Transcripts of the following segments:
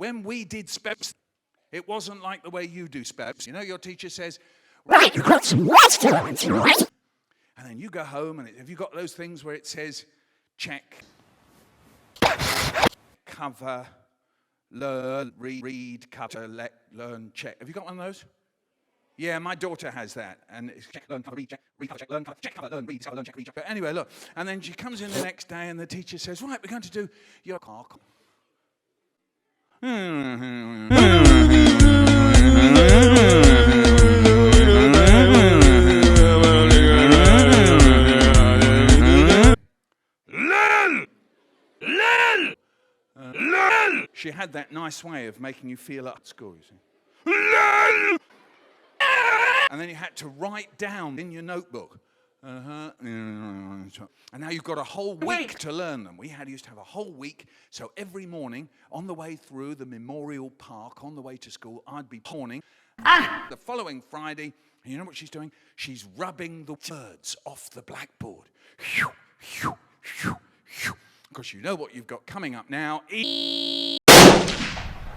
when we did specs, it wasn't like the way you do specs. You know, your teacher says, right, you've got some words to learn, right? And then you go home, and have you got those things where it says, check, cover, learn, read, cover, learn, check. Have you got one of those? Yeah, my daughter has that. And it's check, learn, cover, read, check, cover, check, learn, cover, check, cover, learn, read, cover, learn, check, read, check. But anyway, look. And then she comes in the next day, and the teacher says, right, we're going to do your cock. She had that nice way of making you feel up at school, you see. And then you had to write down in your notebook. And now you've got a whole week to learn them. We used to have a whole week, so every morning on the way through the Memorial Park, on the way to school, I'd be pawning. The following Friday, and you know what she's doing? She's rubbing the words off the blackboard. Because you know what you've got coming up now.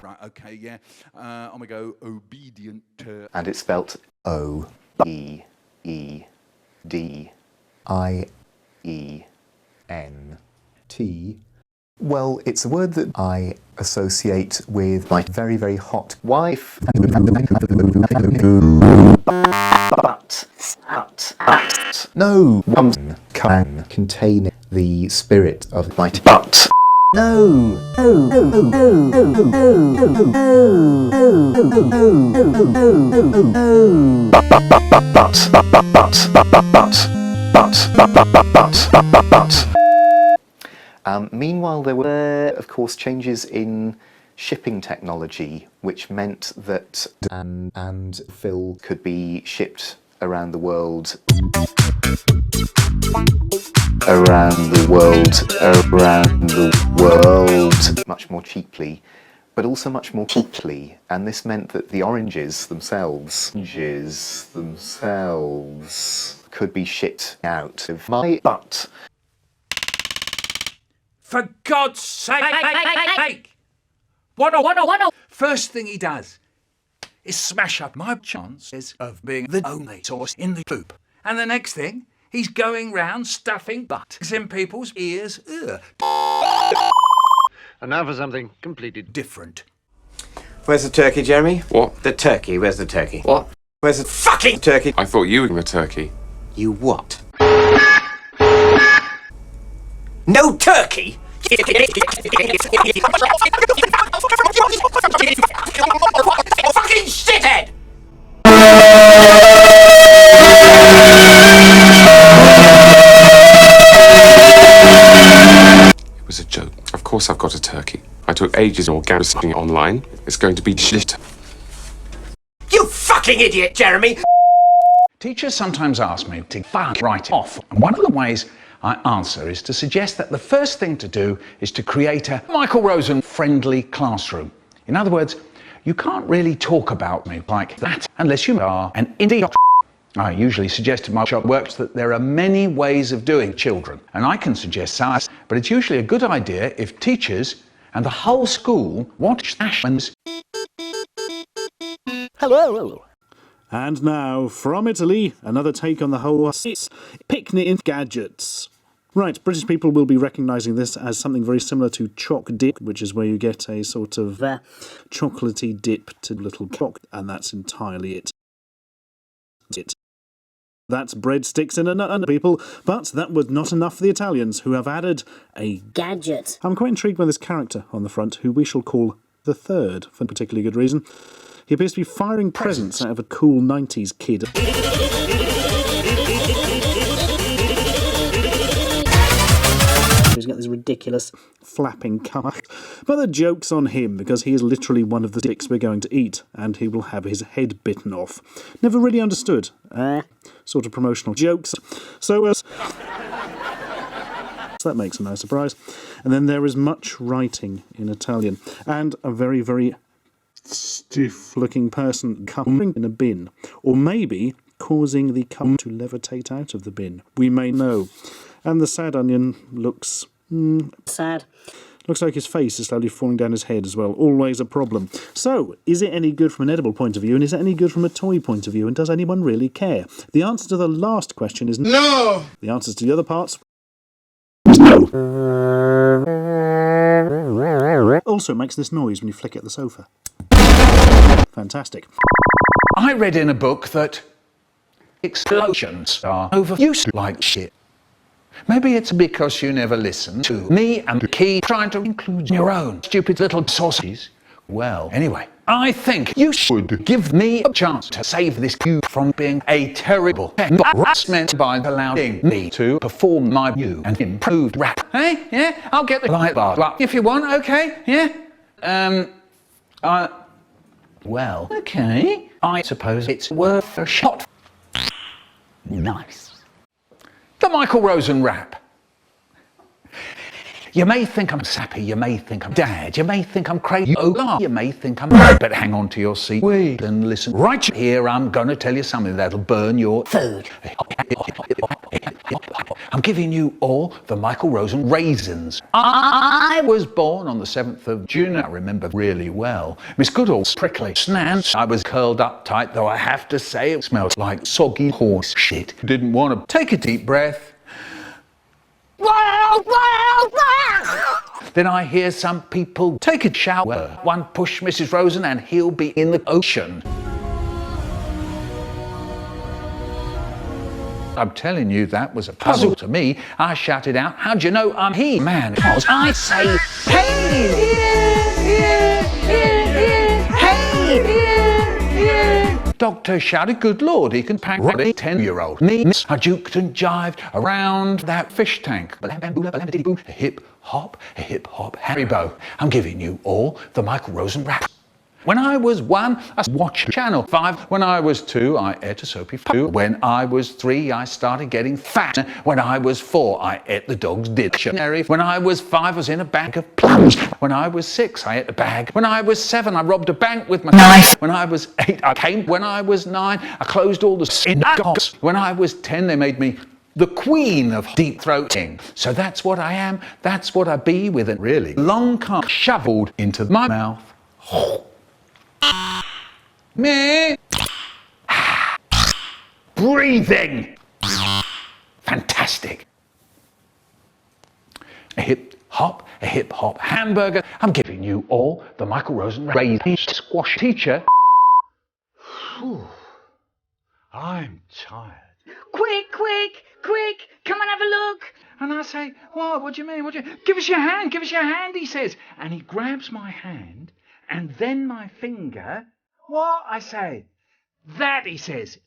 Right, okay, yeah. On we go. Obedient. And it's spelt O-E-E-D-I-E-N-T. Well, it's a word that I associate with my very, very hot wife. But. No, one can contain the spirit of my butt. No. Meanwhile, there were, of course, changes in shipping technology, which meant that and Phil could be shipped around the world. Much more cheaply, but also much more cheaply, and this meant that the oranges themselves could be shipped out of my butt. For God's sake! What? First thing he does is smash up my chances of being the only source in the poop. And the next thing, he's going round stuffing butts in people's ears. And now for something completely different. Where's the turkey, Jeremy? What? The turkey. Where's the turkey? What? Where's the fucking turkey? I thought you were the turkey. You what? No turkey? Fucking shithead! It was a joke. Of course I've got a turkey. I took ages in organizing it online. It's going to be shit. You fucking idiot, Jeremy! Teachers sometimes ask me to write it off. And one of the ways I answer is to suggest that the first thing to do is to create a Michael Rosen friendly classroom. In other words, you can't really talk about me like that unless you are an idiot. I usually suggest in my shop works that there are many ways of doing children, and I can suggest science, but it's usually a good idea if teachers and the whole school watch Ashens. Hello. And now, from Italy, another take on the whole picnic gadgets. Right, British people will be recognising this as something very similar to choc dip, which is where you get a sort of chocolatey dip to little choc, and that's entirely it. That's breadsticks in a nut, people, but that was not enough for the Italians, who have added a gadget. I'm quite intrigued by this character on the front, who we shall call the Third, for a particularly good reason. He appears to be firing presents out of a cool 90s kid. He's got this ridiculous flapping cover. But the joke's on him, because he is literally one of the dicks we're going to eat, and he will have his head bitten off. Never really understood. Sort of promotional jokes. So that makes a no surprise. And then there is much writing in Italian, and a very, very stiff-looking person coming in a bin, or maybe causing the cum to levitate out of the bin. We may know. And the sad onion looks... sad. Looks like his face is slowly falling down his head as well. Always a problem. So, is it any good from an edible point of view, and is it any good from a toy point of view, and does anyone really care? The answer to the last question is no! The answers to the other parts... no. Also makes this noise when you flick it at the sofa. Fantastic. I read in a book that explosions are overused like shit. Maybe it's because you never listen to me and the key trying to include your own stupid little sausages. Well, anyway, I think you should give me a chance to save this cue from being a terrible embarrassment by allowing me to perform my new and improved rap. Hey, yeah, I'll get the light bar up if you want, okay? Yeah? Well, okay. I suppose it's worth a shot. Nice. The Michael Rosen rap. You may think I'm sappy, you may think I'm dad, you may think I'm crazy, you may think I'm mad, but hang on to your seat, wait and listen. Right here, I'm gonna tell you something that'll burn your food. I'm giving you all the Michael Rosen raisins. I was born on the 7th of June, I remember really well. Miss Goodall's prickly snans. I was curled up tight, though I have to say it smelled like soggy horse shit. Didn't want to take a deep breath. Then I hear some people take a shower. One push Mrs. Rosen and he'll be in the ocean. I'm telling you, that was a puzzle to me. I shouted out, how'd you know I'm he? Man, because I say, Doctor shouted, good Lord, he can pack a 10-year-old. Me, I juked and jived around that fish tank. A hip hop, Haribo. I'm giving you all the Michael Rosen rap. When I was 1, I watched Channel 5. When I was 2, I ate a soapy food. When I was 3, I started getting fat. When I was 4, I ate the dog's dictionary. When I was 5, I was in a bag of plums. When I was 6, I ate a bag. When I was 7, I robbed a bank with my knife. When I was 8, I came. When I was 9, I closed all the synagogues. When I was 10, they made me the queen of deep throating. So that's what I am. That's what I be, with a really long cock shoveled into my mouth. Me. Breathing. Fantastic. A hip hop hamburger. I'm giving you all the Michael Rosen raised squash teacher. Whew. I'm tired. Quick, come and have a look. And I say, what do you mean? Give us your hand, he says. And he grabs my hand and then my finger. What? I say. That, he says.